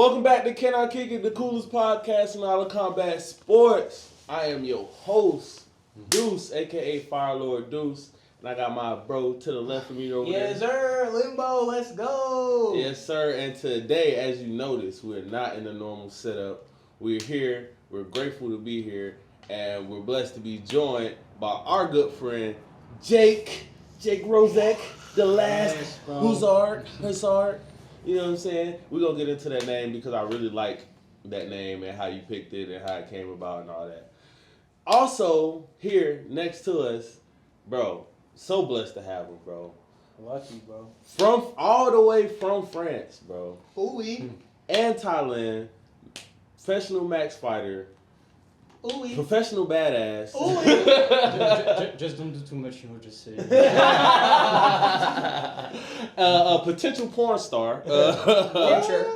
Welcome back to Can I Kick It, the coolest podcast in all of combat sports. I am your host, Deuce, a.k.a. Fire Lord Deuce. And I got my bro to the left of me over there. Yes, sir. Limbo, let's go. Yes, sir. And today, as you notice, we're not in the normal setup. We're here. We're grateful to be here. And we're blessed to be joined by our good friend, Jake Rozek, the last Hussard. You know what I'm saying? We're going to get into that name because I really like that name and how you picked it and how it came about and all that. Also, here next to us, bro, so blessed to have him, bro. Lucky, bro. From all the way from France, bro. Ooh-wee. And Thailand, professional max fighter, Ooh-wee. professional badass. Ooh-wee. Just don't do too much, you know, just say. A potential porn star.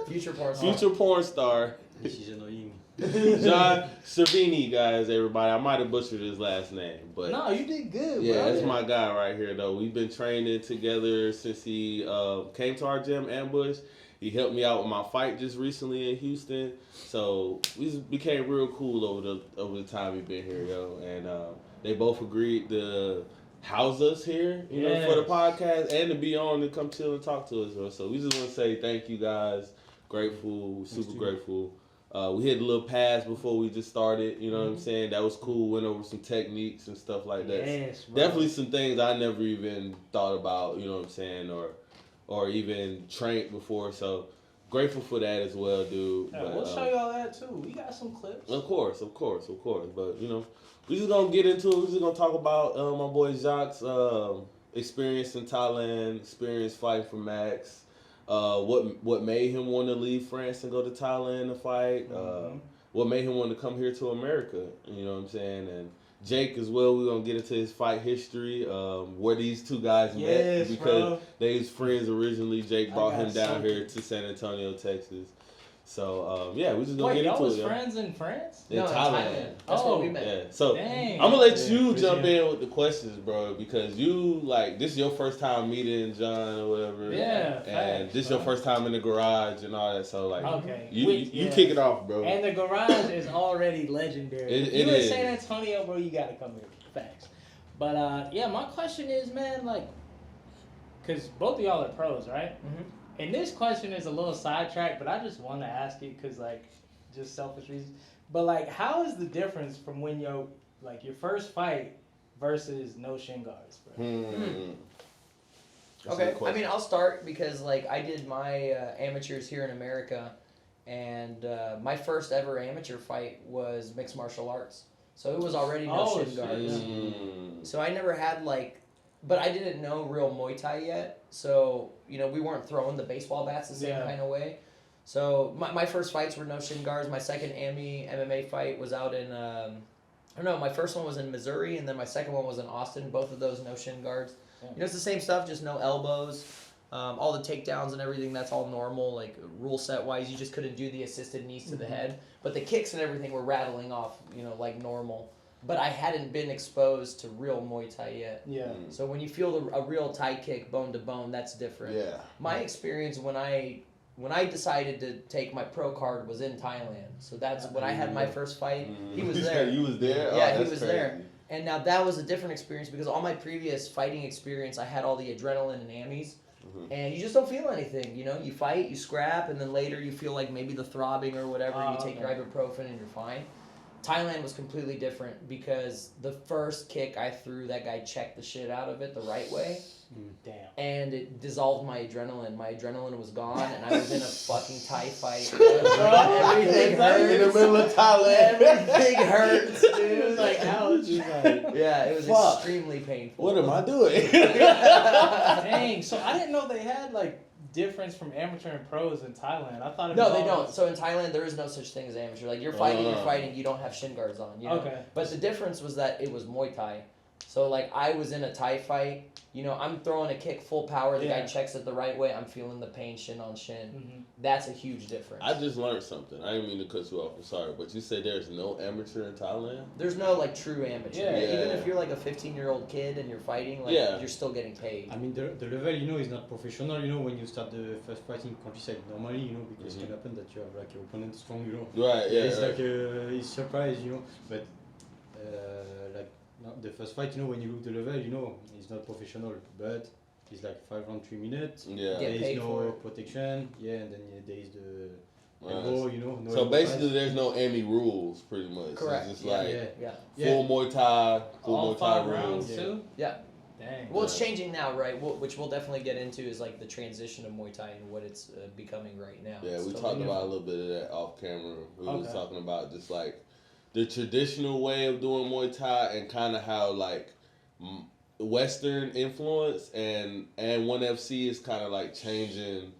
Future porn star. Future porn star. She's annoying. John SAVIGNY, guys, everybody. I might have butchered his last name, but No, you did good, yeah, bro. that's my guy right here, though. We've been training together since he came to our gym, Ambush. He helped me out with my fight just recently in Houston, so we just became real cool over the time we've been here, yo. And they both agreed to house us here, you know, for the podcast and to be on and come chill and talk to us, bro. So we just want to say thank you, guys. Grateful, super grateful. We hit a little pass before we just started, you know what I'm saying? That was cool. Went over some techniques and stuff like that. Yes, bro. Definitely some things I never even thought about, you know what I'm saying, or even trained before. So grateful for that as well, dude. Yeah, but, we'll show y'all that too. We got some clips. Of course. But, you know, we just going to get into it. We're just going to talk about my boy Jacques' experience in Thailand, experience fighting for Max. What made him want to leave France and go to Thailand to fight? What made him want to come here to America? You know what I'm saying? And Jake as well. We're gonna get into his fight history, where these two guys met because they was friends originally. Jake brought him down here to San Antonio, Texas. So yeah, we just gonna get into it. Wait, y'all was friends in France? In Thailand. That's where we met. Yeah. So Dang. I'm gonna let you jump in with the questions, bro, because you this is your first time meeting John or whatever. Yeah. And facts, this is bro. your first time in the garage and all that. So like, Okay. you kick it off, bro. And the garage is already legendary. It If you in is. San Antonio, bro, you gotta come here. Facts. But yeah, my question is, man, like, cause both of y'all are pros, right? Mm-hmm. And this question is a little sidetracked, but I just want to ask it because, like, just selfish reasons. But, like, how is the difference from when your first fight versus no shin guards, bro? That's a Okay, good question. I mean, I'll start because, like, I did my amateurs here in America, and my first ever amateur fight was mixed martial arts. So it was already no shin guards. So I never had, like, but I didn't know real Muay Thai yet. So, you know, we weren't throwing the baseball bats the same kind of way. So my first fights were no shin guards. My second MMA fight was out in, I don't know, my first one was in Missouri, and then my second one was in Austin. Both of those no shin guards. Yeah. You know, it's the same stuff, just no elbows. All the takedowns and everything, that's all normal. Like, rule set wise, you just couldn't do the assisted knees to the head. But the kicks and everything were rattling off, you know, like normal. But I hadn't been exposed to real Muay Thai yet. Yeah. So when you feel a real Thai kick bone to bone, that's different. Yeah. My experience when I decided to take my pro card was in Thailand. So that's when I had my first fight. He was there. You was there? Yeah, Oh, he that's was crazy. there. And now that was a different experience because all my previous fighting experience, I had all the adrenaline and ammies. And you just don't feel anything, you know? You fight, you scrap, and then later you feel like maybe the throbbing or whatever. You take your ibuprofen and you're fine. Thailand was completely different because the first kick I threw, that guy checked the shit out of it the right way. Damn. And it dissolved my adrenaline. My adrenaline was gone, and I was in a fucking Thai fight. Everything hurts. In the middle of Thailand. Everything hurts, It dude. was like, ouch. Yeah, it was Fuck. extremely painful. What am I doing? Dang. So I didn't know they had, like, difference from amateur and pros in Thailand. I thought it was No, they all- don't. So in Thailand, there is no such thing as amateur. Like, you're fighting, you don't have shin guards on, you know? Okay. But the difference was that it was Muay Thai. So like I was in a Thai fight, you know, I'm throwing a kick full power, the guy checks it the right way, I'm feeling the pain shin on shin. Mm-hmm. That's a huge difference. I just learned something. I didn't mean to cut you off. I'm sorry, but you said there's no amateur in Thailand. There's no like true amateur. Yeah. Even if you're like a 15-year-old kid and you're fighting, like you're still getting paid. I mean, the level, you know, is not professional, you know, when you start the first fight in countryside normally, you know, because it can happen that you have like your opponent strong, you know. Right, yeah. It's like he's surprised, you know, but like the first fight, you know, when you look the level, you know, it's not professional, but it's like 5 rounds, 3 minutes. Yeah. Get There paid is for no it. protection, and then there is the elbow, you know. No So elbow basically, pass. there's no Emmy full pretty much. Correct. It's just Yeah. like Yeah. full Muay Thai, full All Muay Thai 5 rounds rules. too. Yeah. Dang. Well, it's changing now, right? Which we'll definitely get into is like the transition of Muay Thai and what it's becoming right now. Yeah, It's we totally talked about a little bit of that off camera. We was Okay. talking about just like the traditional way of doing Muay Thai and kind of how like Western influence and ONE FC is kind of like changing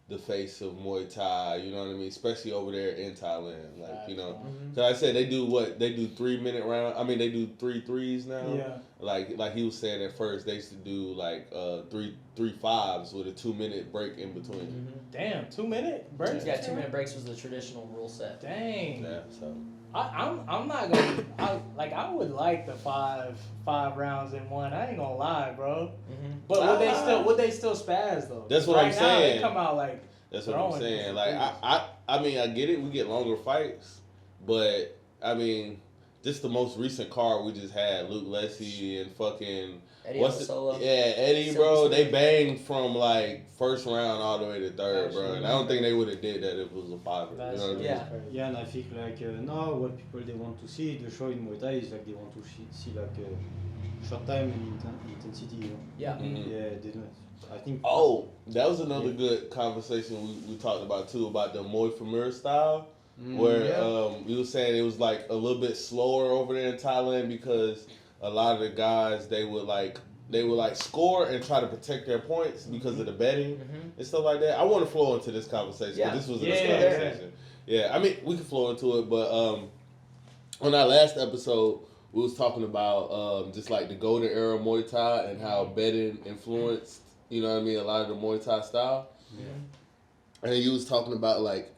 the face of Muay Thai. You know what I mean? Especially over there in Thailand, like you know. Mhm. Cause I said they do 3-minute round. I mean they do 3 threes now. Yeah. Like he was saying at first they used to do like 3 fives with a 2-minute break in between. Damn, 2-minute breaks. Yeah, 2-minute breaks was the traditional rule set. Dang. Yeah, so I'm not gonna I would like the five rounds in one. I ain't gonna lie, bro. Mm-hmm. But would they still spaz though? That's what right I'm now, saying. They come out like that's what I'm throwing saying. different Like things. I mean I get it. We get longer fights, but I mean just the most recent card we just had, Luke Leslie and fucking Eddie Solo. Eddie, Silky bro. They Smooth. banged from like first round all the way to third, bro. Actually, And I don't think they would have did that if it was a 5. You know That's what I mean? Yeah. Yeah, and I think like now what people they want to see the show in Muay Thai is like they want to see like short time and intensity, you know. Yeah. Mhm. Yeah, they don't. I think. Oh, that was another good conversation we talked about too about the Muay Famir style. Where you were saying it was like a little bit slower over there in Thailand because a lot of the guys they would like score and try to protect their points because of the betting and stuff like that. I want to flow into this conversation. Yeah. This was a Yeah. conversation. Yeah, I mean we can flow into it, but on our last episode we was talking about just like the golden era Muay Thai and how betting influenced, you know what I mean, a lot of the Muay Thai style. Yeah. And you was talking about like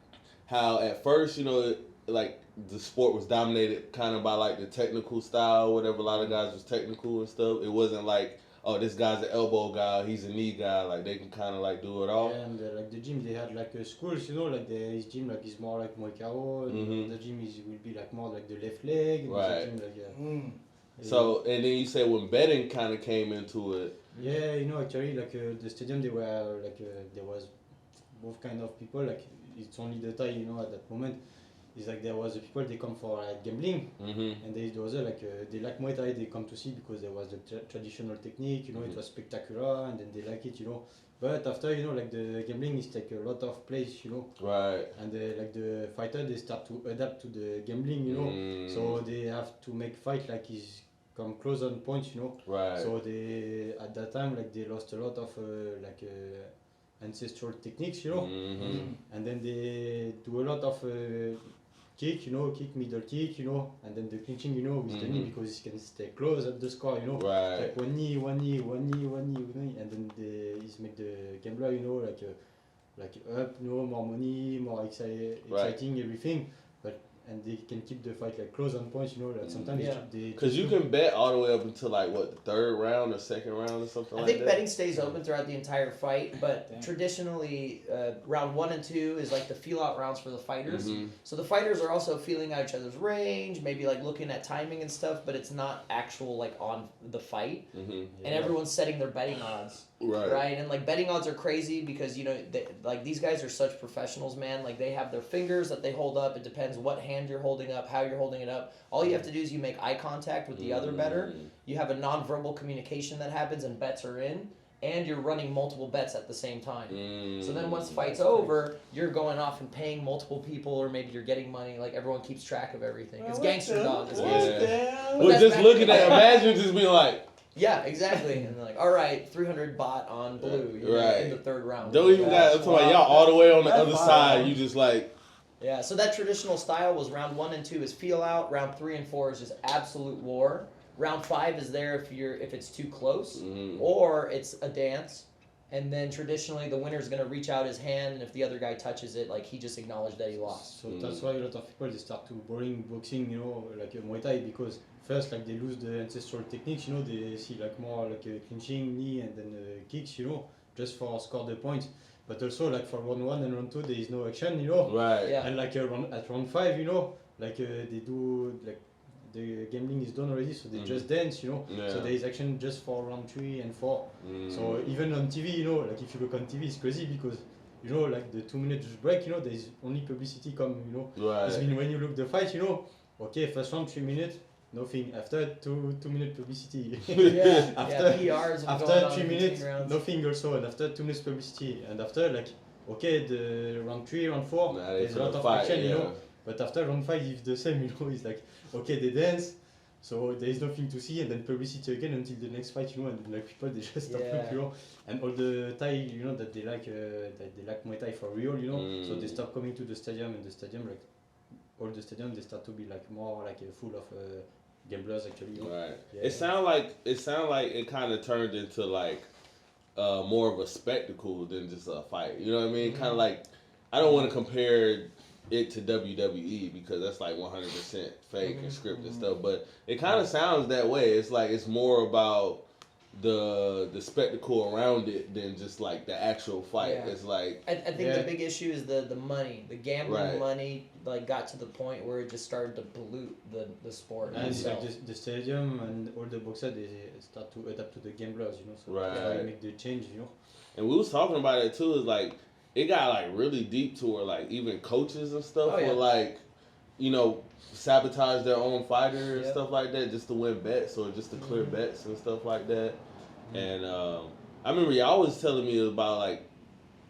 how at first, you know, like the sport was dominated kind of by like the technical style, whatever. A lot of guys was technical and stuff. It wasn't like, oh, this guy's an elbow guy, he's a knee guy. Like they can kind of like do it all. Yeah, and like the gym, they had like schools, you know, like his gym like is more like Muay Kao, and the gym will be like more like the left leg, and Right. the gym like So and then you said when betting kind of came into it. yeah, you know, actually like the stadium they were like there was both kind of people, like it's only the Thai, you know, at that moment. It's like there was the people they come for like gambling, and there is the other like they like Muay Thai, they come to see because there was the traditional technique, you know, it was spectacular, and then they like it, you know. But after, you know, like the gambling is like a lot of place, you know, Right. and like the fighter they start to adapt to the gambling, you know, so they have to make fight like is come close on points, you know. Right. So they at that time like they lost a lot of ancestral techniques, you know, and then they do a lot of kick, you know, kick, middle kick, you know, and then the clinching, you know, with the knee because he can stay close at the score, you know, Right. like one knee, one knee, one knee, one knee, one knee, and then he's make the gambler, you know, like up, you know, more money, more exciting, everything, but and they can keep the fight like close on points, you know, like sometimes they Because you can bet all the way up until like what, the third round or second round or something I like think that. betting stays open throughout the entire fight, but Damn. traditionally, round 1 and 2 is like the feel out rounds for the fighters. Mhm. So the fighters are also feeling out each other's range, maybe like looking at timing and stuff, but it's not actual like on the fight. And everyone's setting their betting odds, right? And like betting odds are crazy because, you know, like these guys are such professionals, man. Like they have their fingers that they hold up. It depends what hand you're holding up, how you're holding it up. All you have to do is you make eye contact with the other bettor. You have a non-verbal communication that happens and bets are in, and you're running multiple bets at the same time. So then once fight's over, you're going off and paying multiple people, or maybe you're getting money. Like everyone keeps track of everything. It's gangster dog. It's gangster. Yeah. But Well, that's just back looking in the at, day. imagine just being like, Yeah, exactly. And they're like, all right, 300 baht on blue, you know, Right. in the third round. don't even got, I'm talking about y'all all the way on the That's other wild. side. You just like, Yeah, so that traditional style was round 1 and 2 is feel out, round 3 and 4 is just absolute war. Round 5 is there if it's too close, or it's a dance. And then traditionally, the winner's gonna reach out his hand, and if the other guy touches it, like he just acknowledged that he lost. So that's why a lot of people they start to boring boxing, you know, like Muay Thai, because first like they lose the ancestral techniques, you know, they see like more like clinching, knee, and then kicks, you know, just for score the points. But also like for round 1 and round 2, there is no action, you know. Right. Yeah. And like at round 5, you know, like they do like. The gambling is done already, so they just dance, you know. Yeah. So there is action just for round 3 and 4. So even on TV, you know, like if you look on TV, it's crazy because, you know, like the 2 minutes break, you know, there is only publicity come, you know. Right. I mean, when you look the fight, you know, okay, first round 3 minutes, nothing. After 2 minute publicity. Yeah. After PRs after 3 minutes, nothing also, and after 2 minutes publicity, and after like, okay, the round 3, round 4, there's a lot of action, you know. But after round 5, it's the same, you know. It's like, okay, they dance, so there is nothing to see, and then publicity again until the next fight, you know. And like people, they just stop, you know. And all the Thai, you know, that they like Muay Thai for real, you know. So they start coming to the stadium, and the stadium, like all the stadium, they start to be like more like full of gamblers actually. You know? Right. Yeah. It sound like it kind of turned into like more of a spectacle than just a fight. You know what I mean? Kind of like, I don't want to compare it to WWE because that's like 100% fake and scripted stuff, but it kind of sounds that way. It's like it's more about the spectacle around it than just like the actual fight. Yeah. It's like I think the big issue is the money. The gambling money like got to the point where it just started to pollute the sport. And like the stadium and all the boxers, they start to adapt to the gamblers, you know. So that's why make the change, you know. And we was talking about it too. Is like it got like really deep to where like even coaches and stuff were like, you know, sabotage their own fighter and stuff like that just to win bets or just to clear bets and stuff like that. And I remember y'all was telling me about like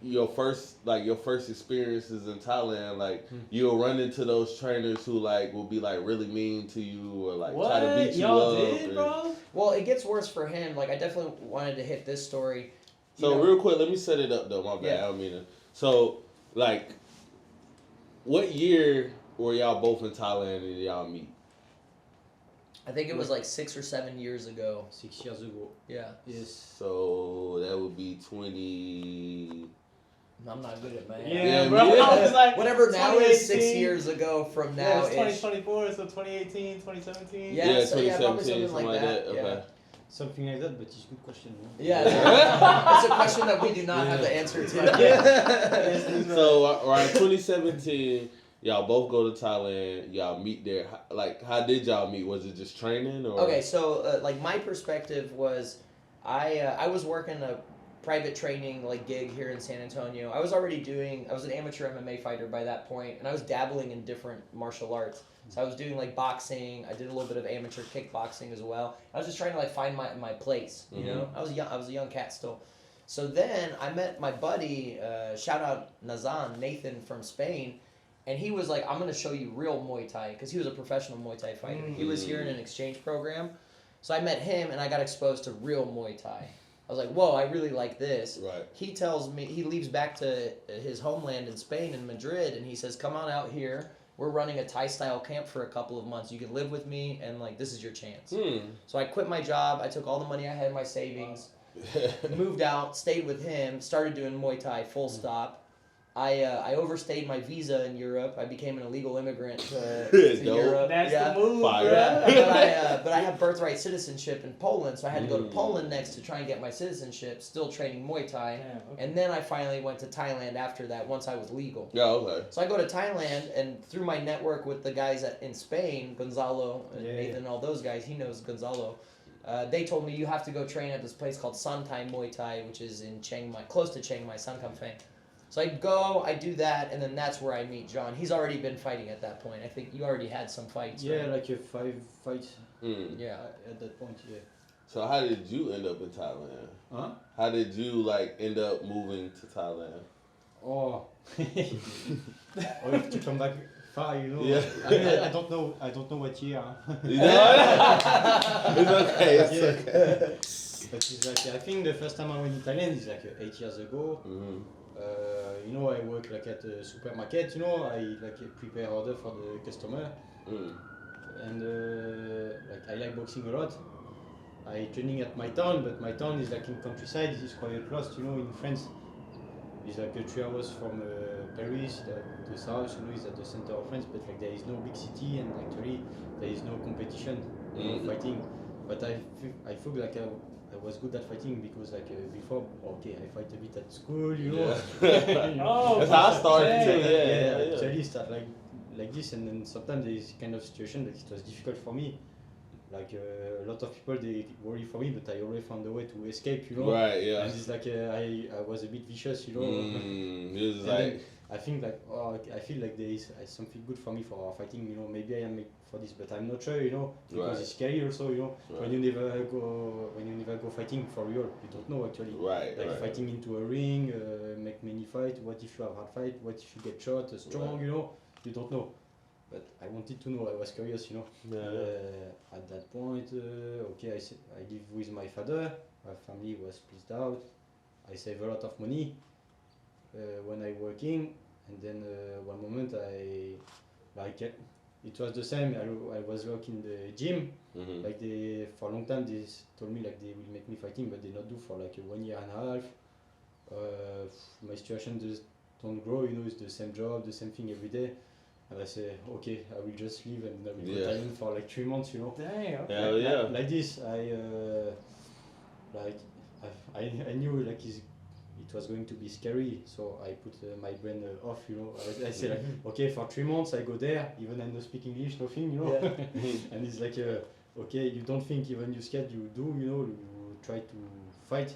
your first experiences in Thailand. Like you'll run into those trainers who like will be like really mean to you or like try to beat you y'all up. Did, bro? Well, it gets worse for him. Like I definitely wanted to hit this story. So real quick, let me set it up though. My bad. I don't mean to. So like, what year were y'all both in Thailand and y'all meet? I think it was like 6 or 7 years ago. 6 years ago. Yeah. Yes. So that would be 20. I'm not good at math. Yeah, bro. I was like, whatever now is 6 years ago from now. Yeah, it's 2024, so 2018, 2017. Yeah, 2017, probably something like that. Okay. Yeah. Something like that, but it's a good question. No? Yeah, it's a question that we do not have the answer to. So around 2017, y'all both go to Thailand. Y'all meet there. Like, how did y'all meet? Was it just training or? Okay, so like my perspective was, I was working a private training like gig here in San Antonio. I was an amateur MMA fighter by that point, and I was dabbling in different martial arts. So I was doing like boxing. I did a little bit of amateur kickboxing as well. I was just trying to like find my place. You know, I was a young cat still. So then I met my buddy. Shout out Nathan from Spain, and he was like, "I'm gonna show you real Muay Thai," because he was a professional Muay Thai fighter. He was here in an exchange program. So I met him, and I got exposed to real Muay Thai. I was like, "Whoa, I really like this." Right. He tells me he leaves back to his homeland in Spain, in Madrid, and he says, "Come on out here. We're running a Thai-style camp for a couple of months. You can live with me, and like this is your chance." So I quit my job. I took all the money I had in my savings, moved out, stayed with him, started doing Muay Thai full stop. I overstayed my visa in Europe. I became an illegal immigrant to Europe. That's the move, But I have birthright citizenship in Poland, so I had to go to Poland next to try and get my citizenship, still training Muay Thai. Yeah, okay. And then I finally went to Thailand after that, once I was legal. Yeah, okay. So I go to Thailand, and through my network with the guys in Spain, Gonzalo, and Nathan, and all those guys, he knows Gonzalo. They told me you have to go train at this place called Santai Muay Thai, which is in Chiang Mai, close to Chiang Mai, Sankamphaeng. So I go, I do that, and then that's where I meet John. He's already been fighting at that point. I think you already had some fights. Yeah, right? like 5 fights. Yeah. At that point, yeah. So how did you end up in Thailand? Huh? How did you like end up moving to Thailand? Oh. I have to come back far, you know. Yeah. I don't know. I don't know what year. You know? It's okay. It's okay. But it's like I think the first time I went to Thailand is like 8 years ago. You know, I work like at a supermarket. You know, I like prepare order for the customer. and like I like boxing a lot. I training at my town, but my town is like in countryside. It's quite close, in France. It's like 3 hours from Paris, the south, it's at the center of France, but like there is no big city and actually there is no competition fighting. But I feel like I was good at fighting because like before, okay, I fight a bit at school, Yeah. Oh, that's how I started too. Yeah. Actually start like this, and then sometimes there is kind of situation that it was difficult for me. Like a lot of people they worry for me, but I always found a way to escape, Right, yeah. And it's like I was a bit vicious, It was like I think like I feel like there is something good for me for fighting, maybe I am made for this, but I'm not sure, because Right. it's scary also, Right. when you never go fighting for real, you don't know actually. right, Like right. fighting into a ring, make many fights. What if you have hard fight? What if you get shot? Strong, Right. You don't know. But I wanted to know. I was curious, Yeah. At that point, okay, I live with my father. My family was split out. I save a lot of money when I working, and then one moment it was the same. I was working in the gym. Mhm. Like for a long time they told me like they will make me fighting, but they not do for like 1 year and a half. My situation just don't grow, it's the same job, the same thing every day. And I say, okay, I will just leave and I will go Yeah. Thailand for like 3 months, Dang, okay. Hell yeah. Like this, I knew like it was going to be scary, so I put my brain off, I say like, okay, for 3 months I go there, even I don't speak English, nothing, and it's like, okay, you don't think even you scared, you do, you try to fight,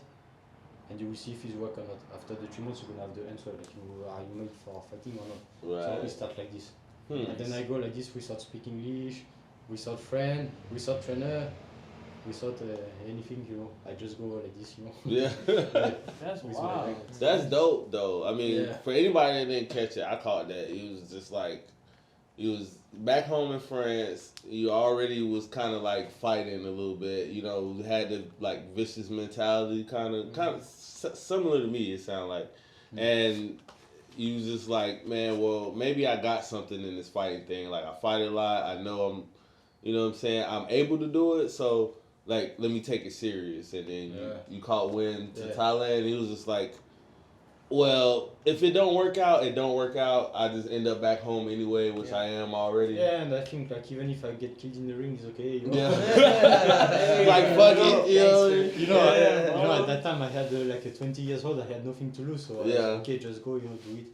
and you will see if it's work or not. After the 3 months, you're gonna have the answer, like are you made for fighting or not? So we Right. start like this, Hmm. and then I go like this without speaking English, without friend, without trainer, without anything, I just go like this, Yeah. That's With my wild. leg. That's dope though. I mean, Yeah. for anybody that didn't catch it, I caught that. It was just like, it was back home in France. You already was kind of like fighting a little bit. Had the like vicious mentality, kind of similar to me. It sounded like, and you was just like, man, well, maybe I got something in this fighting thing. Like I fight a lot. I know I'm, what I'm saying, I'm able to do it. So like, let me take it serious. And then you caught wind to Thailand. He was just like, well, if it don't work out, it don't work out. I just end up back home anyway, which I am already. Yeah, and I think like even if I get killed in the ring, it's okay. Yeah. Like fuck it, At that time I had like 20 years old. I had nothing to lose, so I was okay, just go, do it.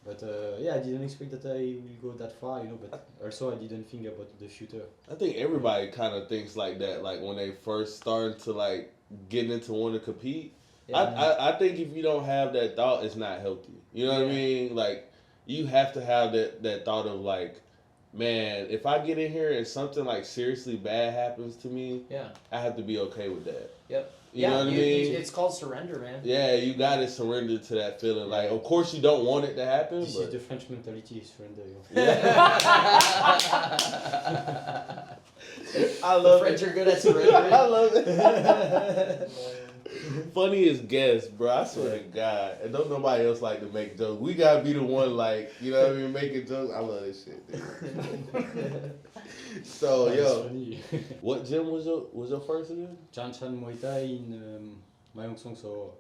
But I didn't expect that I will go that far, But also I didn't think about the future. I think everybody kind of thinks like that. Like when they first start to like get into want to compete. Yeah. I think if you don't have that thought, it's not healthy. You know what I mean? Like you have to have that thought of like, man, if I get in here and something like seriously bad happens to me, I have to be okay with that. Yep. You know what I mean? It's called surrender, man. Yeah, you gotta surrender to that feeling. Like, of course, you don't want it to happen. This but is the French mentality, surrender. I love French it. are good at surrendering. I love it. Funniest guess, bro. I swear to God. And don't nobody else like to make jokes. We gotta be the one, like, making jokes. I love this shit, dude. So, yo, what gym was your first again? Chan Muay Thai in Mayong Song. So,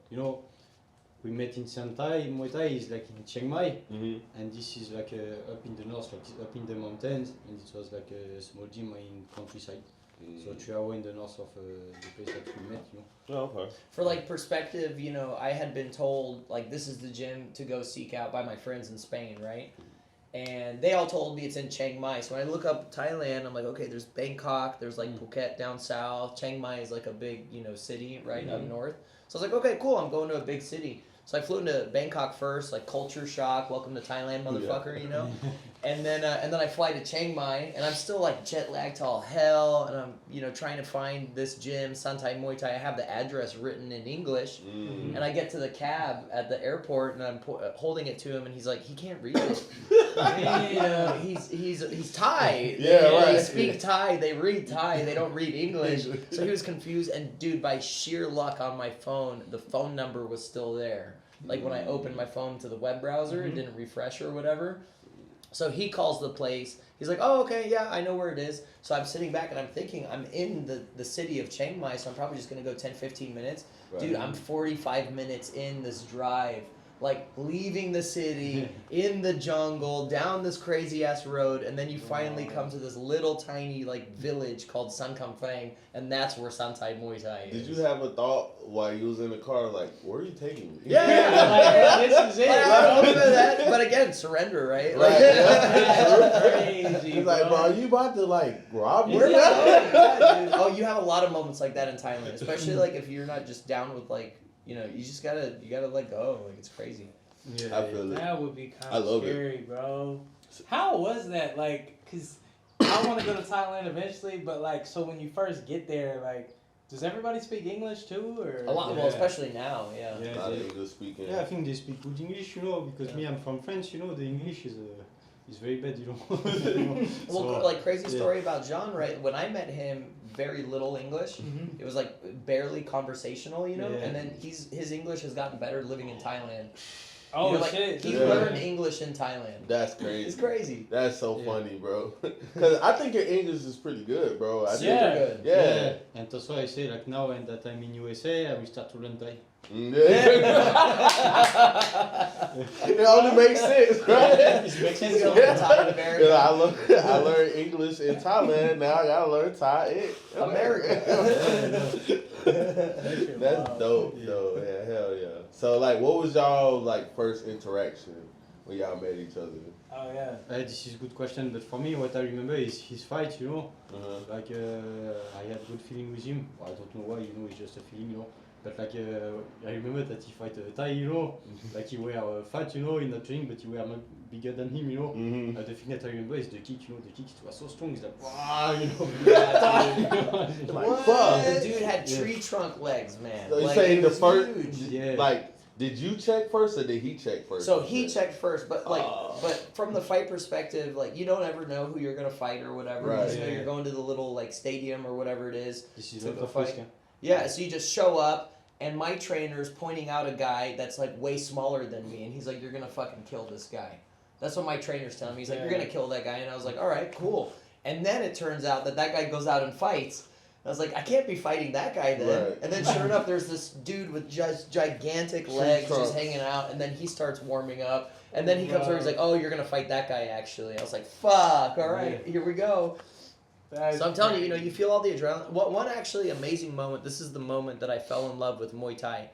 we met in SZN2. Muay Thai is like in Chiang Mai, and this is like up in the north, like up in the mountains, and it was like a small gym in countryside. So 3 hours in the north of the place that we met, Oh, okay. For like perspective, I had been told like this is the gym to go seek out by my friends in Spain, right? And they all told me it's in Chiang Mai. So when I look up Thailand, I'm like, okay, there's Bangkok, there's like Phuket down south. Chiang Mai is like a big, city right up north. So I was like, okay, cool, I'm going to a big city. So I flew into Bangkok first, like culture shock, welcome to Thailand, motherfucker, And then I fly to Chiang Mai, and I'm still like jet lagged to all hell, and I'm trying to find this gym, Santai Muay Thai. I have the address written in English, and I get to the cab at the airport, and I'm holding it to him, and he's like, he can't read it. He's Thai. They speak Thai. They read Thai. They don't read English. So he was confused, and dude, by sheer luck on my phone, the phone number was still there. Like when I opened my phone to the web browser, it didn't refresh or whatever. So he calls the place. He's like, oh, okay, yeah, I know where it is. So I'm sitting back and I'm thinking, I'm in the city of Chiang Mai, so I'm probably just going to go 10, 15 minutes. Right. Dude, I'm 45 minutes in this drive, like leaving the city, in the jungle, down this crazy ass road, and then you finally come to this little tiny like village called San Kamphaeng, and that's where Santai Muay Thai is. Did you have a thought while you was in the car, like, where are you taking me? Yeah, Like, hey, this is it. Like, I don't know that, but again, surrender, right? Like, Crazy, He's like, bro, are you about to like rob me? We're not going, yeah, dude. Oh, you have a lot of moments like that in Thailand, especially like if you're not just down with like, you know, you gotta let go. Like it's crazy. Yeah, I feel it. That would be I kind of love it. scary, bro. How was that? Like, cause I want to go to Thailand eventually, but like, so when you first get there, like, does everybody speak English too, or A lot, Yeah. well, especially now, yeah. Yeah, Not they- English speaking. yeah, I think they speak good English, you know, because me, I'm from France, you know, the English is very bad, you know. You know, Well, so, like crazy yeah. story about John, right? When I met him, very little English. Mhm. It was like barely conversational, you know. Yeah. And then his English has gotten better living in Thailand. Oh You know, like, shit! He Yeah. learned English in Thailand. That's crazy. It's crazy. That's so Yeah. funny, bro. Because I think your English is pretty good, bro. I think, Yeah. Good. Yeah. And that's why I say, like, now and that I'm in USA, I will start to learn Thai. It only makes sense, right? He's gonna learn Thai in America. Yeah, I learned English in Thailand. Now I gotta learn Thai in America. That's dope, Yeah. though. Yeah, hell yeah. So, like, what was y'all like first interaction when y'all met each other? Oh yeah. This is a good question, but for me, what I remember is his fight, you know. Uh-huh. Like, I had good feeling with him. I don't know why, you know, it's just a feeling, you know. But like, I remember that he fight Thai, you know. Like, he were fat, you know, in the training, but he were much bigger than him, you know. Mm-hmm. The thing that I remember is the kick, you know. The kick was so strong, it's like, wow, you know. Like, What? fuck. The dude had Yeah. tree trunk legs, man. So you Like, saying it the was first- huge. Yeah. Like, did you check first or did he check first? So he checked first, but like, Oh. but from the fight perspective, like you don't ever know who you're gonna fight or whatever. Right. You just know Yeah. you're going to the little like stadium or whatever it is. This is To a go tough fight. risk, huh? Yeah, so you just show up, and my trainer's pointing out a guy that's like way smaller than me, and he's like, "You're gonna fucking kill this guy." That's what my trainer's telling me. He's like, "You're Yeah. gonna kill that guy," and I was like, "All right, cool." And then it turns out that guy goes out and fights. I was like, I can't be fighting that guy then. Right. And then sure enough, there's this dude with just gigantic Tree legs trunks. just hanging out, and then he starts warming up. And then he comes over, he's like, "Oh, you're gonna fight that guy actually." I was like, "Fuck, all right, here we go." That's So I'm telling you, you know, crazy. you feel all the adrenaline. One actually amazing moment, this is the moment that I fell in love with Muay Thai,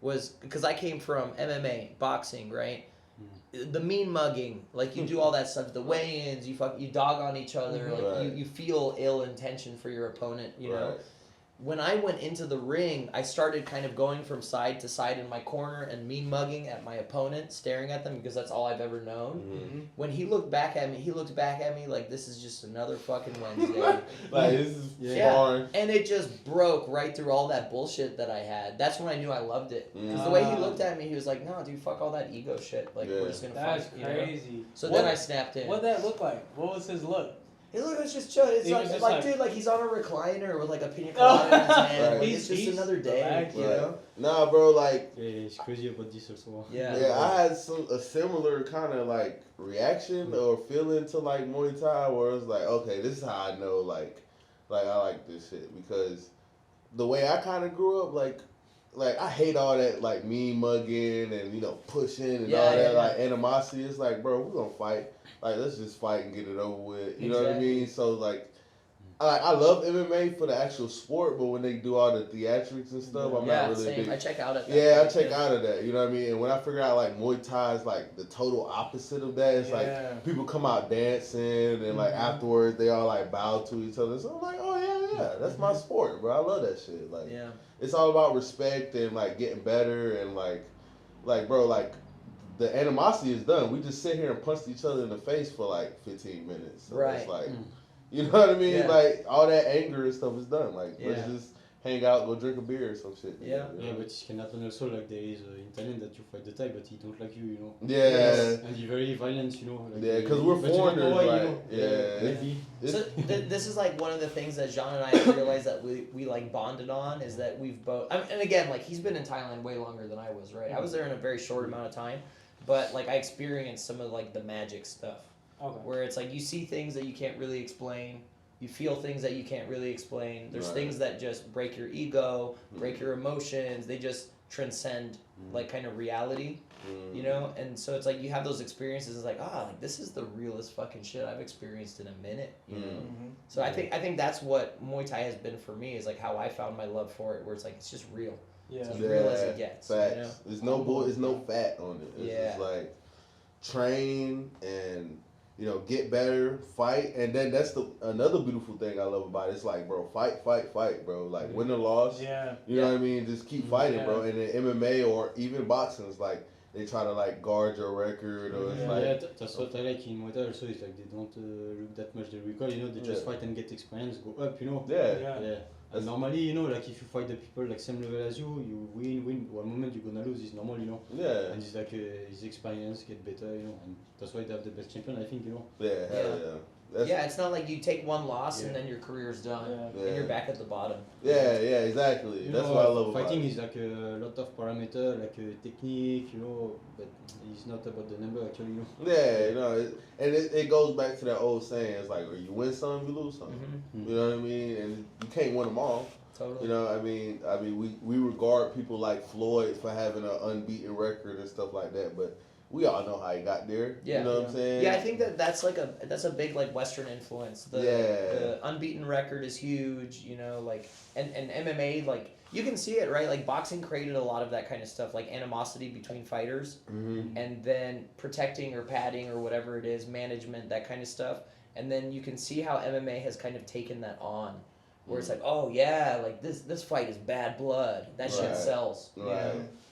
was because I came from MMA, boxing, right? The mean mugging, like you do all that stuff, the weigh-ins, you dog on each other, like Right. you feel ill intention for your opponent, you know. Right. When I went into the ring, I started kind of going from side to side in my corner and mean mugging at my opponent, staring at them because that's all I've ever known. Mhm. When he looked back at me like this is just another fucking Wednesday. Like, this is Yeah. foreign. And it just broke right through all that bullshit that I had. That's when I knew I loved it. Because the way he looked at me, he was like, "No, dude, fuck all that ego shit. Like, Yeah. we're just gonna That's fight." You know? crazy. So What- then I snapped in. What'd that look like? What was his look? Hey, look, it's just chill. It's He was just like, like- dude, like he's on a recliner with like a pina colada in his hand. Right. Like, it's just He's another day, relaxed. you Right. know? Nah, bro, like, Yeah, it's crazy about this also. Yeah. yeah, I had a similar kind of like reaction or feeling to like Muay Thai where it's like, okay, this is how I know like I like this shit because the way I kind of grew up, like I hate all that like mean mugging and you know pushing and Yeah, all that yeah, like animosity. It's like, bro, we're gonna fight. Like, let's just fight and get it over with. You know what I Exactly. mean? So like. I love MMA for the actual sport, but when they do all the theatrics and stuff, I'm Yeah, not really same. big. I check out at that. Yeah, I point, check out of that. You know what I mean? And when I figure out like Muay Thai is like the total opposite of that, it's Yeah. like people come out dancing and like afterwards they all like bow to each other. So I'm like, oh yeah, that's my sport, bro. I love that shit. Like, Yeah. it's all about respect and like getting better and like bro, like the animosity is done. We just sit here and punch each other in the face for like 15 minutes. So Right. It's like, you know what I mean? Yeah. Like all that anger and stuff is done. Like let's Yeah. just hang out, go drink a beer or some shit. Yeah. Yeah, but it can happen also like there is in Thailand that you fight the Thai, but he don't like you know. Yeah. And he very violent, you know. Like, Yeah, 'cause we're but you don't know foreigners, why, you right? know. Yeah. Maybe. So this is like one of the things that Jean and I realized that we like bonded on is that we've both. I mean, and again, like he's been in Thailand way longer than I was, right? I was there in a very short amount of time, but like I experienced some of like the magic stuff. Okay. where it's like you see things that you can't really explain. You feel things that you can't really explain. There's Right. things that just break your ego, break your emotions. They just transcend like kind of reality, you know? And so it's like you have those experiences. It's like, like this is the realest fucking shit I've experienced in a minute, you know? So I think that's what Muay Thai has been for me, is like how I found my love for it, where it's like it's just real. Yeah. It's as real as it gets. Facts. You know? There's no there's no fat on it. It's just like train and get better, fight, and then that's another beautiful thing I love about it. It's like, bro, fight, bro. Like win or loss. Yeah. You know what I mean? Just keep fighting, bro. And in MMA or even boxing, it's like they try to like guard your record, or it's like that's what I like in Muay Thai also. Is like they don't look that much the record. They just fight and get experience, go up. Yeah. And normally, like if you fight the people like same level as you, you win. One moment you're gonna lose. It's normal, Yeah. And it's like his experience get better, and that's why they have the best champion, I think, Yeah. Yeah, it's not like you take one loss and then your career's done and you're back at the bottom. Yeah, exactly. That's what I love about fighting it. is like a lot of parameter, like technique, but it's not about the number actually, Yeah, and it goes back to that old saying. It's like, you win some, you lose some. You know what I mean? And you can't win them all. Totally. I mean, we regard people like Floyd for having an unbeaten record and stuff like that, but we all know how he got there. Yeah. You know what I'm saying? Yeah, I think that's a big like Western influence. The unbeaten record is huge, like and MMA, like you can see it, right? Like boxing created a lot of that kind of stuff, like animosity between fighters, and then protecting or padding or whatever it is, management, that kind of stuff. And then you can see how MMA has kind of taken that on, where it's like, oh yeah, like this fight is bad blood. That shit sells. You know?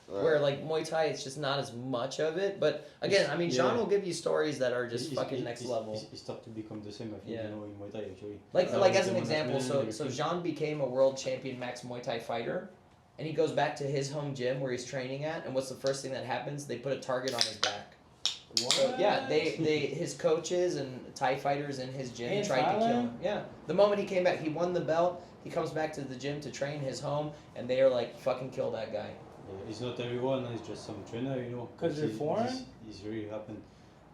Right. Where like Muay Thai, it's just not as much of it. But again, I mean, Jean will give you stories that are just fucking next level. It starts to become the same, I think, in Muay Thai actually. Like as an example, so Jean became a world champion max Muay Thai fighter, and he goes back to his home gym where he's training at, and what's the first thing that happens? They put a target on his back. What? So, yeah, his coaches and Thai fighters in his gym tried to kill him. Yeah, the moment he came back, he won the belt. He comes back to the gym to train his home, and they are like, fucking kill that guy. It's not everyone, it's just some trainer, Because they're foreign? It's really happened.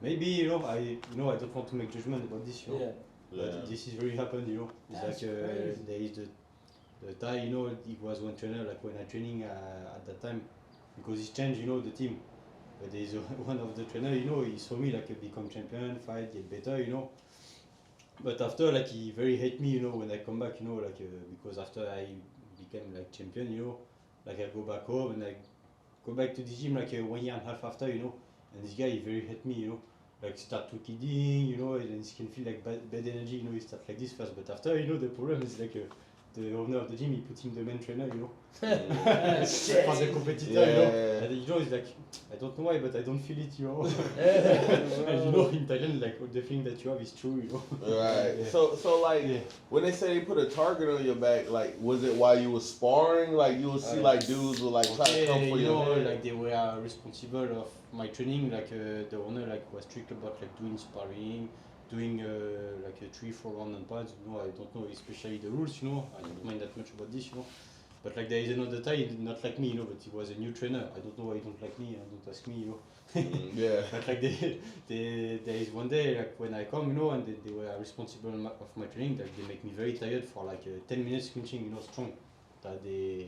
Maybe, I don't want to make judgment about this, but this is really happened, It's That's like crazy. there is the Thai, it was one trainer, like when I training at that time, because he's changed, the team. But there is one of the trainer, he saw me like become champion, fight, get better, But after, like he very hate me, when I come back, because after I became like champion, like I go back home and I go back to the gym like 1 year and a half after, and this guy he very hate me, like start to kidding, and then he can feel like bad energy, he start like this first, but after, the problem is like the owner of the gym, he put him the main trainer, for the competitor, and it's like, I don't know why, but I don't feel it, and in Thailand, like the thing that you have is true, Right. Yeah. So like when they say they put a target on your back, like was it while you was sparring? Like you would see like dudes would like try to come for you. Like they were responsible of my training. Like the owner like was strict about like doing sparring, doing like a 3-4 round on pads. I don't know especially the rules. I don't mind that much about this. But like there is another Thai, not like me, but he was a new trainer. I don't know why he don't like me. Don't ask me, Yeah. But like there is one day like when I come, and they were responsible of my training. Like they make me very tired for like 10 minutes clinching, strong. That they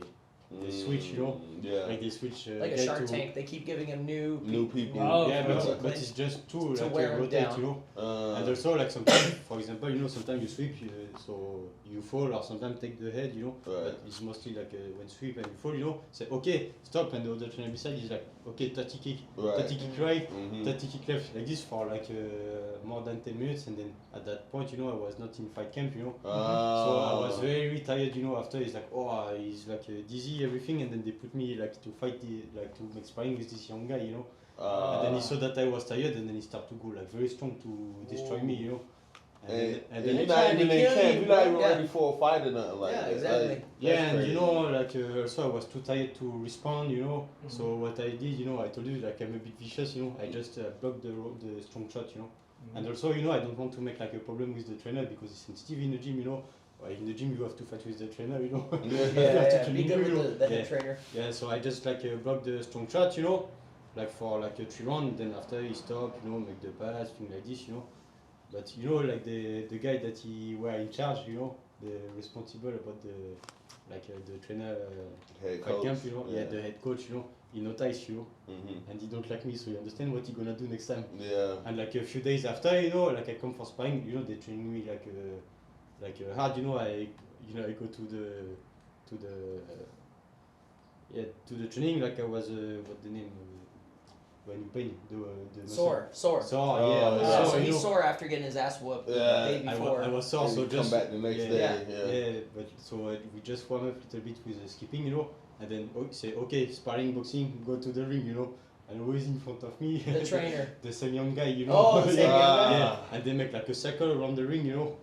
switch, Yeah. like they switch. Like a Shark Tank, they keep giving him new people. Oh, yeah, but it's just to like wear rotate, down. And also like sometimes, for example, sometimes you sweep, so you fall, or sometimes take the head, But it's mostly like when sweep and you fall, say okay, stop, and the other trainer beside is like okay, 30 kick right, 30 kick left, like this for like more than 10 minutes, and then at that point, I was not in fight camp, so I was very tired, after it's like he's like dizzy everything, and then they put me like to fight to make sparring with this young guy, and then he saw that I was tired, and then he started to go like very strong to destroy me, And then you're not even in camp, you're not even ready for a fight or nothing like that. Exactly. Like, and crazy. like also I was too tired to respond, So what I did, I told you like I'm a bit vicious, I just blocked the strong shot, And also, I don't want to make like a problem with the trainer because he's sensitive in the gym, In the gym you have to fight with the trainer, Yeah, be good with the head trainer. Yeah, so I just like block the strong shot, like for like a 3 round, then after he stop, make the pass, thing like this, But you know, like the guy that he were in charge, you know, the responsible about the trainer Head fight coach. camp, you know, Yeah. the head coach, you know, he noticed you, Mm-hmm. and he don't like me, so you understand what he gonna do next time. Yeah. And like a few days after, you know, like I come for sparring, you know, they train me hard, you know, I go to the training like I was what the name when you pain the muscle. Sore. Sore, Oh, yeah. yeah. So you he's know, sore after getting his ass whooped the Yeah. day before. I was sore, And so you just come back the next yeah, day. yeah, but so we just warm up a little bit with the skipping, you know, and then say okay, sparring, boxing, go to the ring, you know, and always in front of me The trainer. the same young guy, you know. Oh, the same young guy. Yeah, and they make like a circle around the ring, you know,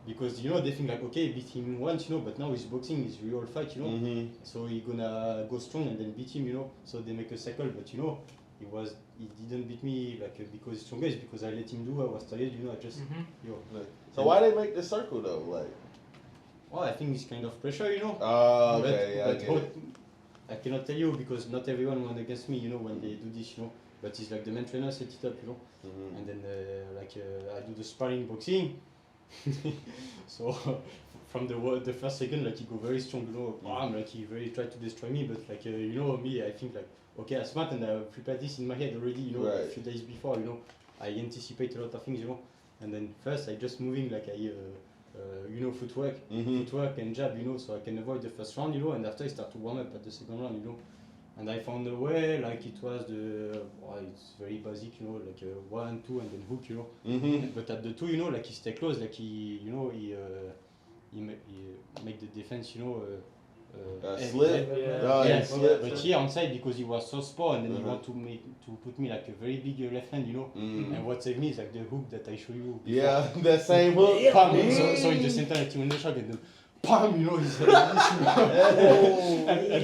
because you know they think like okay, beat him once, you know, but now he's boxing, it's real fight, you know. Mm-hmm. So he gonna go strong and then beat him, you know. So they make a circle, but you know, he didn't beat me like because he's stronger. It's because I let him do. I was tired, you know. I just So why they make the circle though? Like, well, I think it's kind of pressure, you know. oh, okay, but I get it. I cannot tell you because not everyone went against me, you know, when they do this, you know. But it's like the main trainer set it up, you know. Mm-hmm. And then I do the sparring boxing. So from the first second, like he go very strong, you know. Bam, like he very tried to destroy me, but like you know me, I think like okay, I'm smart and I prepared this in my head already, you know, a Right. few days before, you know. I anticipate a lot of things, you know. And then first I just moving like you know, footwork and jab, you know, so I can avoid the first round, you know, and after I start to warm up at the second round, you know. And I found a way, like it was it's very basic, you know, like 1, 2, and then hook, you know. Mm-hmm. But at the 2, you know, like he stay close, like he make the defense, you know. Slip. Yeah. Oh, Yeah, yeah, slip. but here on side because he was so small and then he Uh-huh. want to put me like a very big left hand, you know. Mm. And what saved me is like the hook that I show you. Before. Yeah, that same hook. Yeah. Pam, Mm. so in the center, like he went the shot and then pam, you know, he's and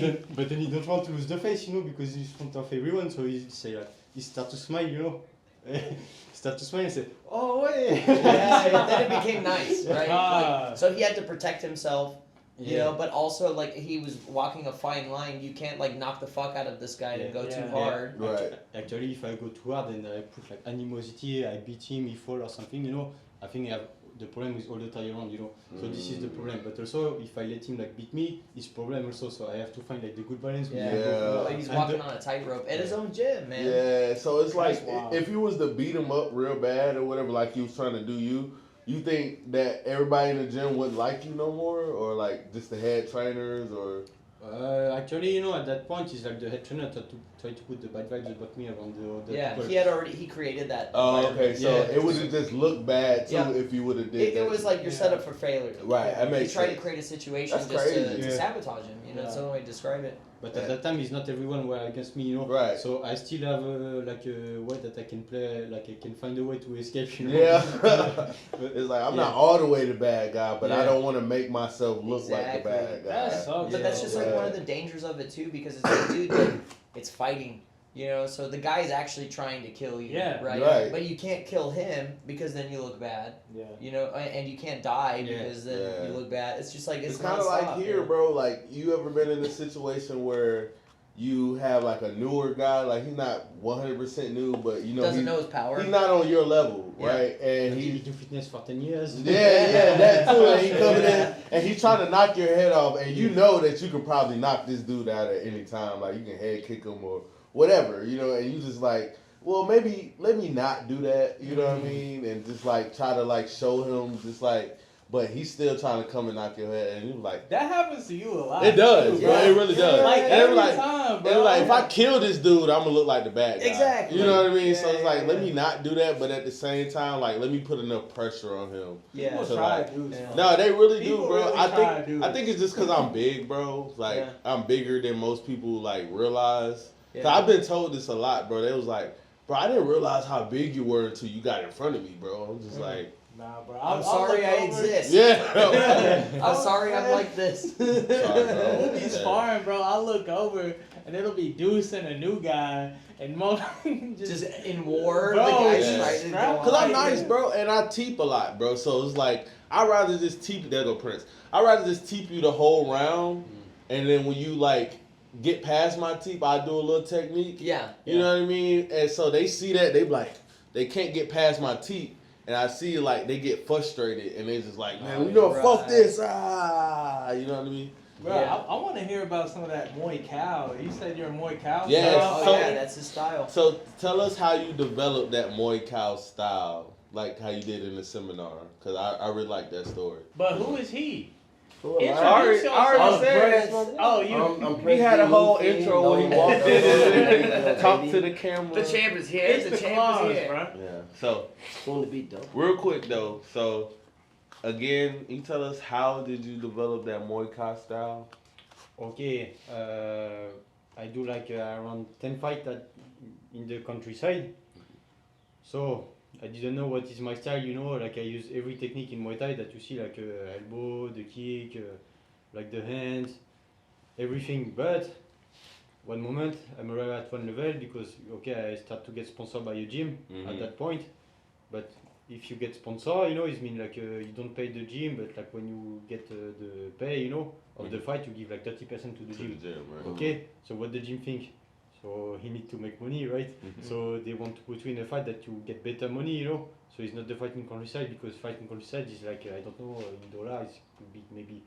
then, but then he don't want to lose the face, you know, because he's in front of everyone, so he say he start to smile, you know. Start to smile and say, oh wait. Yeah, then it became nice, right? Ah. Like, so he had to protect himself, you Yeah. know, but also like he was walking a fine line. You can't like knock the fuck out of this guy Yeah. and go Yeah. too hard. Right. Actually, if I go too hard and I put like animosity, I beat him, he fall or something, you know, I think I have the problem with all the tie around, you know. So this is the problem. But also, if I let him like beat me, it's problem also. So I have to find like the good balance. Yeah, between both. Like, he's And walking on a tightrope at his own gym, man. Yeah, so it's like That's wild. if you was to beat him up real bad or whatever, like he was trying to do you think that everybody in the gym wouldn't like you no more, or like just the head trainers, or Actually, you know, at that point, it's like the head trainer try to put the bad vibes about me around the Yeah, people. he created that. oh, environment. okay, so Yeah. it would have just looked bad too Yeah. if you would have did It that. was like you're Yeah. set up for failure. Right, that They makes try to sense. create a situation That's just crazy. to Yeah. sabotage him. You know, that's the only way to describe it. But at that time, it's not everyone were against me, you know. Right. So I still have like a way that I can play, like I can find a way to escape, you know. Yeah, But, it's like I'm yeah. not all the way the bad guy, but I Yeah. don't want to make myself look like the Exactly. bad guy. That sucks. But that's just like Yeah. one of the dangers of it too, because it's like, dude, like, it's fighting. You know, so the guy's actually trying to kill you, Yeah. right? Right. But you can't kill him because then you look bad. Yeah. You know, and you can't die Yeah. because then Yeah. you look bad. It's just like It's kind of like here, bro. Like, you ever been in a situation where you have like a newer guy, like he's not 100% new, but you know Doesn't know his power. he's not on your level, Yeah. right? And But he he's do fitness for 10 years. yeah, that too. And he coming Yeah. in and he's trying to knock your head off, and you know that you could probably knock this dude out at any time. Like you can head kick him or whatever, you know. And you just like, well, maybe let me not do that, you know what I mean? And just like try to like show him, just like, but he's still trying to come and knock your head, and you're like. That happens to you a lot. It does, too, bro. Yeah. It really does. Like and every it was like, time, bro. and like, if I kill this dude, I'm gonna look like the bad guy. Exactly. You know what I mean? So Yeah, it's like, yeah, let yeah. me not do that, but at the same time, like, let me put enough pressure on him. Yeah. People So, try like, to do yeah. stuff. No, they really do, People bro. really try to do I it. think it's just because I'm big, bro. Like, Yeah. I'm bigger than most people like realize. Yeah. So I've been told this a lot, bro. They was like, bro, I didn't realize how big you were until you got in front of me, bro. I'm just like, Nah, bro. I'm I'll sorry look I over- exist. yeah. I'm sorry I'm like this. Sorry, bro. We'll be sparring, bro. I look over and it'll be Deuce and a new guy, and Mo Just in war, Bro, the guys yeah. trying to go Cause Cause on. I'm nice, bro, and I teep a lot, bro. So it's like I'd rather just teep. There go Prince. I'd rather just teep you the whole round, and then when you like get past my teep, I do a little technique. Yeah. You know what I mean? And so they see that they be like they can't get past my teep, and I see like they get frustrated and they just like, man, Oh, we know right. fuck this, you know what I mean? Bro, Yeah. I want to hear about some of that Muay Cow. You said you're a Muay Cow? Yes. Oh, So- yeah, that's his style. So tell us how you developed that Muay Cow style, like how you did in the seminar, because I really like that story. But who is he? Cool. Introduce I already yourself. said Oh, you. I'm He had a whole President intro Luffy, where he walked in and no, talked baby. to the camera. The champ is here. It's the the champ claws, is here. bro. Yeah. So Soon to be dope. real quick though, so again, you tell us how did you develop that Muay Thai style? Okay, I do like around 10 fights in the countryside. So I didn't know what is my style, you know, like I use every technique in Muay Thai that you see, like elbow, the kick, like the hands, everything. But one moment I'm arrived at one level because, okay, I start to get sponsored by a gym at that point. But if you get sponsored, you know, it means like you don't pay the gym, but like when you get the pay, you know, of the fight, you give like 30% to the gym. Right? Okay, so what the gym think? So he need to make money, right? So they want to put you in a fight that you get better money, you know. So it's not the fight in countryside because fight in countryside is like I don't know in dollars it could be maybe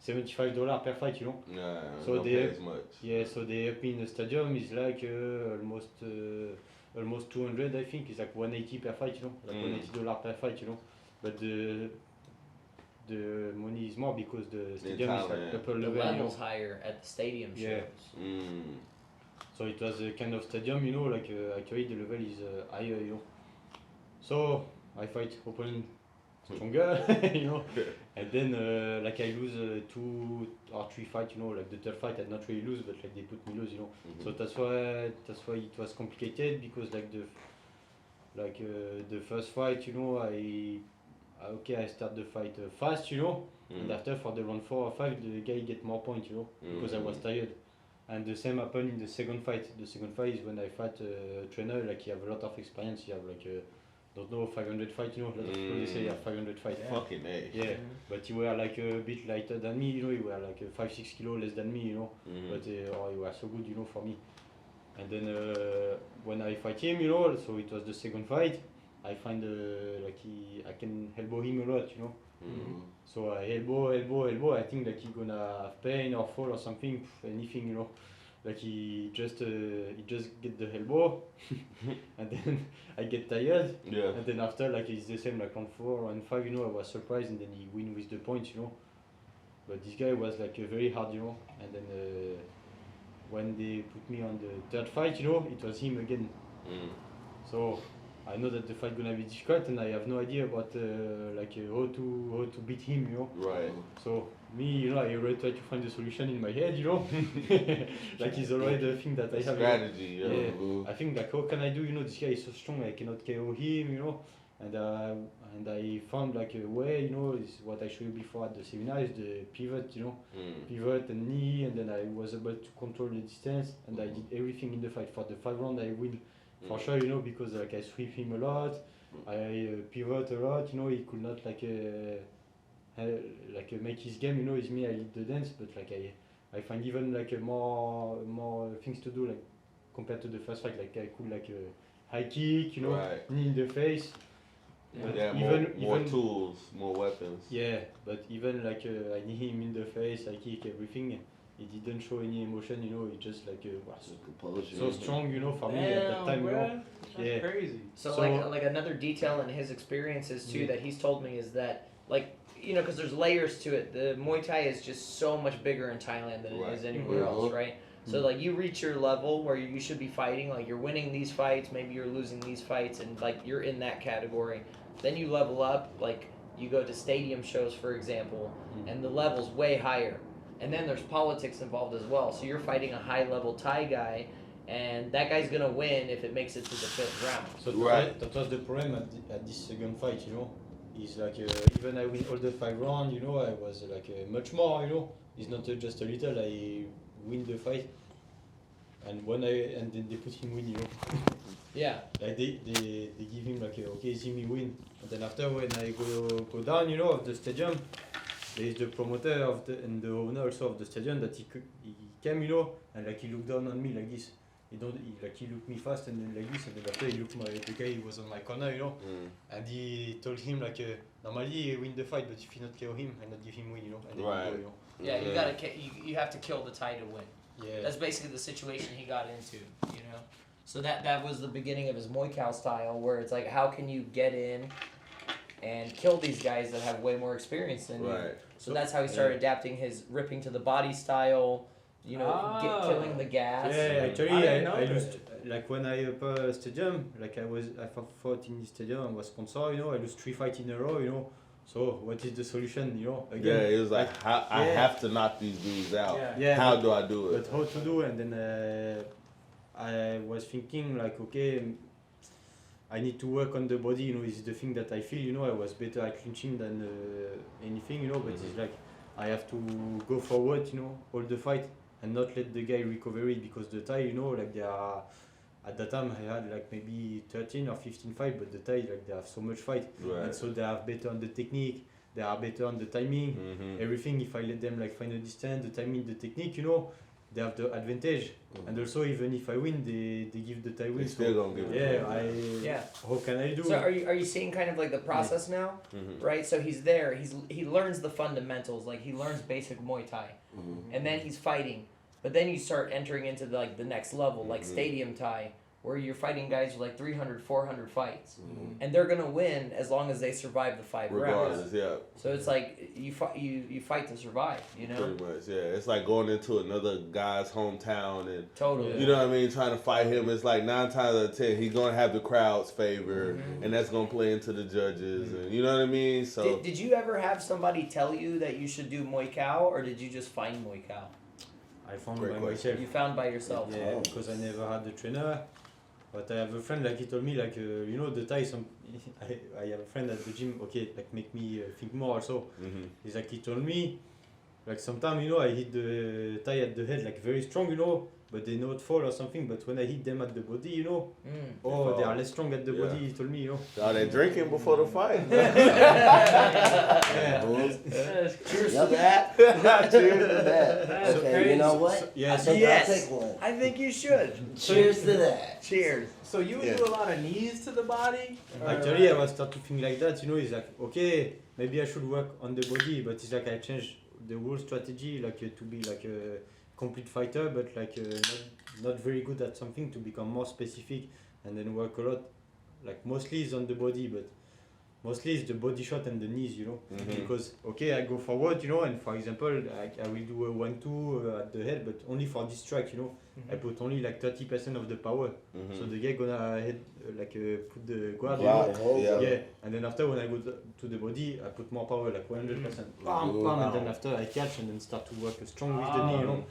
$75 per fight, you know. Nah, So don't they- pay as much. Yeah, so the up in the stadium is like almost 200, I think. It's like 180 per fight, you know, like $180 per fight, you know. But the money is more because the stadium is Thailand. like upper The level, you know. level's higher at the stadium shows. Yeah. Mm. So it was a kind of stadium, you know, like actually the level is higher, you know. So I fight opponent stronger, you know, and then like I lose 2 or 3 fights, you know, like the third fight I not really lose, but like they put me lose, you know. So that's why it was complicated because like the first fight, you know, I start the fight fast, you know, and after for the round 4 or 5 the guy get more points, you know, because I was tired. And the same happened in the second fight. The second fight is when I fight a trainer, like he have a lot of experience, he have like don't know 500 fights, you know, a lot of people they say he have 500 fights. Fucking A. Yeah, but he were like a bit lighter than me, you know, he were like 5-6 kilo less than me, you know, but he was so good, you know, for me. And then when I fight him, you know, so it was the second fight, I find I can elbow him a lot, you know. So I elbow, I think like he gonna have pain or fall or something, anything, you know. Like he just get the elbow, and then I get tired, Yeah. and then after like it's the same like on 4 and 5, you know, I was surprised, and then he win with the points, you know. But this guy was like very hard, you know, and then when they put me on the third fight, you know, it was him again. So I know that the fight gonna be difficult, and I have no idea about how to beat him, you know. Right. So me, you know, I already try to find the solution in my head, you know. Like it's already the thing that I have. Strategy. Yeah. I think like how can I do, you know, this guy is so strong, I cannot KO him, you know. And I found like a way, you know, is what I showed you before at the seminar is the pivot, you know. Pivot and knee, and then I was able to control the distance, and I did everything in the fight. For the 5 round I win for sure, you know, because like I sweep him a lot, I pivot a lot, you know, he could not like make his game, you know, it's me, I lead the dance, but like I find even like more things to do, like compared to the first fight, like I could like high kick, you know, Right. knee in the face. But Yeah, more tools, more weapons. Yeah, but even like I knee him in the face, I kick everything. He didn't show any emotion, you know. He just like was Composure. so strong, you know, for me at that time, you know. That's Yeah. crazy. So, So- like another detail in his experiences too Yeah. that he's told me is that like you know because there's layers to it. The Muay Thai is just so much bigger in Thailand than it is anywhere else, right? So like you reach your level where you should be fighting, like you're winning these fights, maybe you're losing these fights, and like you're in that category. Then you level up, like you go to stadium shows, for example, and the level's way higher. And then there's politics involved as well. So you're fighting a high-level Thai guy, and that guy's gonna win if it makes it to the 5th round. So that was the problem at this second fight, you know. Is like even I win all the 5 rounds, you know, I was like much more, you know. It's not just a little. I win the fight, and then they put him win, you know. Yeah. Like they give him like okay, see me win, and then after when I go down, you know, of the stadium, there is the promoter and the owner also of the stadium that he came, you know, and like he looked down on me like this, he looked me fast and then like this, and then after he looked the guy who was on my corner, you know, and he told him like normally he win the fight, but if you not KO him, I not give him win, you know, and then Right. he go, you know. Yeah, you gotta you have to kill the Thai to win. Yeah. That's basically the situation he got into, you know. So that was the beginning of his Muay Thai style, where it's like, how can you get in and kill these guys that have way more experience than you? Right. So that's how he started adapting his ripping to the body style, you know, killing the gas. Yeah, actually, I know I that. lost, like when I stadium, like I fought in the stadium and was sponsor, you know, I lost 3 fights in a row, you know. So what is the solution, you know? Again, Yeah, it was like I have to knock these dudes out. Yeah. How do I do it? But how to do? And then I was thinking like, okay, I need to work on the body, you know, is the thing that I feel, you know, I was better at clinching than anything, you know, but it's like I have to go forward, you know, all the fight and not let the guy recover it, because the Thai, you know, like they are, at that time I had like maybe 13 or 15 fights, but the Thai, like they have so much fight, Right. and so they are better on the technique, they are better on the timing, everything. If I let them like find a distance, the timing, the technique, you know, they have the advantage. And also, even if I win, they give the Thai win. They still gonna give it. Yeah. How can I do? So are you seeing kind of like the process now, right? So he's there. He learns the fundamentals, like he learns basic Muay Thai, and then he's fighting. But then you start entering into the next level, like stadium Thai, where you're fighting guys with like 300, 400 fights, and they're gonna win as long as they survive the 5 rounds. Regardless, yeah. So it's like you fight to survive, you know. Pretty much, yeah. It's like going into another guy's hometown and Totally. you know what I mean, trying to fight him. It's like 9 times out of 10 he's gonna have the crowd's favor, and that's gonna play into the judges, and you know what I mean. So Did you ever have somebody tell you that you should do Muay Thai, or did you just find Muay Thai? I found Great by question. myself. You found by yourself. Yeah, because I never had the trainer. But I have a friend, like he told me, like you know, the Thai. I have a friend at the gym. Okay, like make me think more also. He's like, he told me, like sometimes, you know, I hit the Thai at the head like very strong, you know, but they not fall or something. But when I hit them at the body, you know, they are less strong at the body. He told me, you know. are they drinking before the fight? Cheers to that. Cheers to that. That's Okay, crazy. you know what? Yeah, I think yes. I'll take one. I think you should. Cheers to that. Cheers. So you would do a lot of knees to the body? Or Actually, I was start to think like that, you know. It's like, okay, maybe I should work on the body, but it's like I changed the whole strategy, like to be like a complete fighter, but like not very good at something, to become more specific and then work a lot. Like mostly it's on the body, but mostly it's the body shot and the knees, you know. Because okay, I go forward, you know, and for example, I will do a 1-2 at the head, but only for this track, you know. I put only like 30% of the power, so the guy gonna head put the guard, you know. Yeah, and then after when I go to the body, I put more power, like 100%. Bam, bam, and then after I catch and then start to work strong with the knee, you know.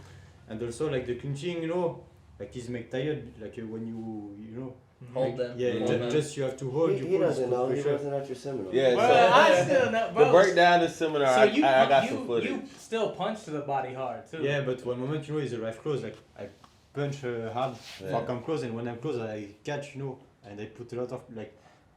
And also like the clinching, you know, like he's make tired, like when you know. Hold them. Yeah, just you have to hold. He doesn't know. He wasn't at your seminar. Yeah, Well, I still know, bro. the breakdown the seminar, So you, I got you, some footage. you still punch to the body hard too. Yeah, but one moment, you know, is arrive close, like I punch hard Yeah. if I come close, and when I'm close, I catch, you know, and I put a lot of, like,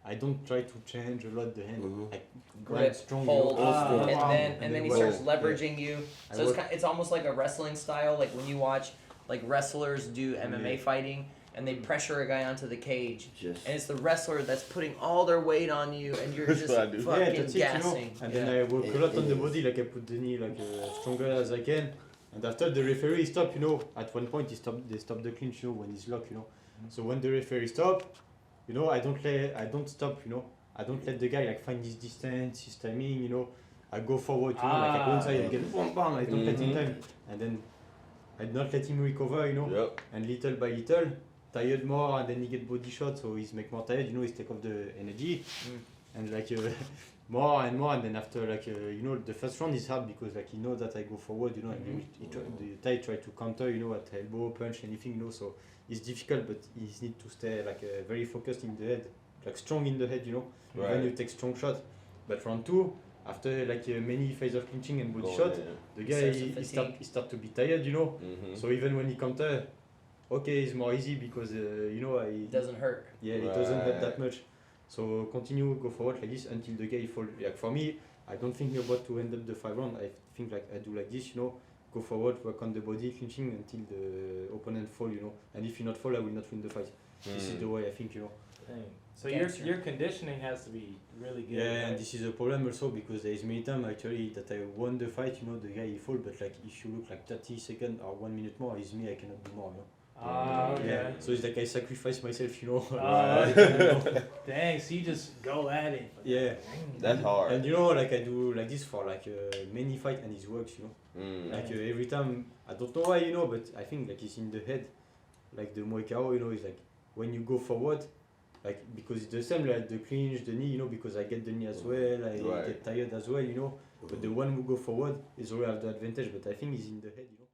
I don't try to change a lot the hand. I Grip, grind strong, hold, you know, Ah. and then he starts leveraging you. I So it's work- it's almost like a wrestling style, like when you watch like wrestlers do MMA fighting, and they pressure a guy onto the cage, Just and it's the wrestler that's putting all their weight on you, and you're That's just what I do. Yeah, fucking that's it, you know. gassing. And then I work a lot on the body, like I put the knee like stronger as I can. And after the referee stop, you know, at one point they stop the clinch, you know, when he's locked, you know. So when the referee stop, you know, I don't stop, you know. I don't let the guy like find his distance, his timing, you know. I go forward, you know, like I go inside and get bam bam. I don't let him time, and then I don't let him recover, you know. Yep. And little by little, tired more, and then he get body shot, so he's make more tired, you know. He's take off the energy, and like more and more, and then after like you know, the first round is hard because like he knows that I go forward, you know, and the Thai try to counter, you know, at elbow, punch, anything, you know. So it's difficult, but he need to stay like very focused in the head, like strong in the head, you know. Right. When you take strong shot, but round 2, after like many phases of clinching and body Going shot, in. the guy Starts to he start to be tired, you know. Mhm. So even when he counter, okay, it's more easy because you know It doesn't hurt. yeah, it doesn't hurt Right. that much. So continue, go forward like this until the guy fall. Like for me, I don't think about to end up the 5 round. I think like I do like this, you know, go forward, work on the body, clinching until the opponent fall, you know. And if you not fall, I will not win the fight. This is the way I think, you know. Dang. So your conditioning has to be really good. Yeah, right? and this is a problem also because there is many times actually that I won the fight, you know, the guy he fall, but like if you look like 30 seconds or 1 minute more, it's me, I cannot do more, you know. Okay. Yeah, so it's like I sacrifice myself, you know. Okay. Dang, so you just go at it. Yeah. That's hard. And you know, like I do like this for like many fights and it works, you know. Like every time, I don't know why, you know, but I think like it's in the head. Like the Muay Thai, you know, is like when you go forward, like because it's the same like the clinch, the knee, you know, because I get the knee as well, I get tired as well, you know. But the one who go forward is already have the advantage, but I think it's in the head, you know.